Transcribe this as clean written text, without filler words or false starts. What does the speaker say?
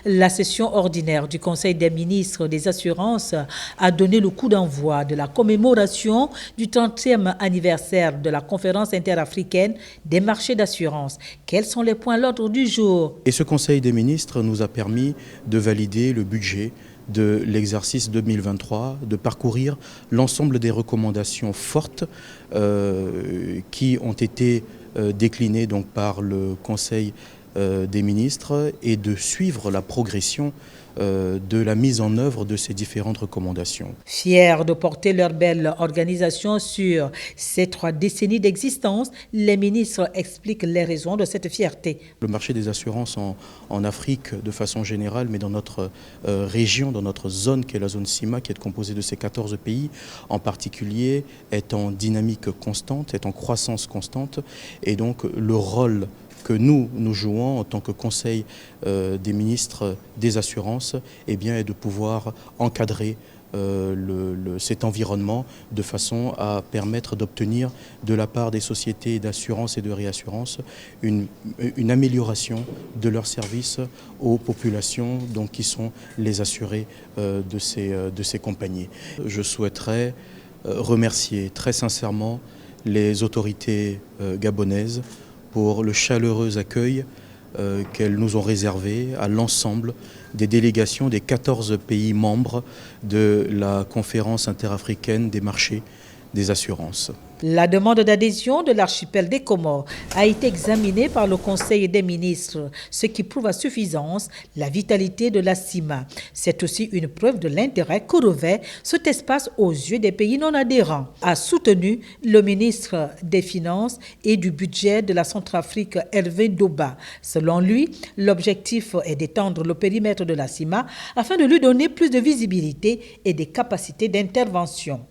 La session ordinaire du Conseil des ministres des Assurances a donné le coup d'envoi de la commémoration du 30e anniversaire de la conférence interafricaine des marchés d'assurance. Quels sont les points à l'ordre du jour? Et ce Conseil des ministres nous a permis de valider le budget de l'exercice 2023, de parcourir l'ensemble des recommandations fortes qui ont été déclinées donc par le Conseil des ministres et de suivre la progression de la mise en œuvre de ces différentes recommandations. Fiers de porter leur belle organisation sur ces 3 décennies d'existence, les ministres expliquent les raisons de cette fierté. Le marché des assurances en Afrique de façon générale, mais dans notre région, dans notre zone qui est la zone CIMA, qui est composée de ces 14 pays en particulier, est en dynamique constante, est en croissance constante, et donc le rôle que nous jouons en tant que Conseil des ministres des assurances est de pouvoir encadrer cet environnement de façon à permettre d'obtenir de la part des sociétés d'assurance et de réassurance une amélioration de leurs services aux populations donc, qui sont les assurés de ces compagnies. Je souhaiterais remercier très sincèrement les autorités gabonaises pour le chaleureux accueil qu'elles nous ont réservé à l'ensemble des délégations des 14 pays membres de la conférence interafricaine des marchés des assurances. La demande d'adhésion de l'archipel des Comores a été examinée par le Conseil des ministres, ce qui prouve à suffisance la vitalité de la CIMA. C'est aussi une preuve de l'intérêt que revêt cet espace aux yeux des pays non adhérents, a soutenu le ministre des Finances et du Budget de la Centrafrique, Hervé Doba. Selon lui, l'objectif est d'étendre le périmètre de la CIMA afin de lui donner plus de visibilité et des capacités d'intervention.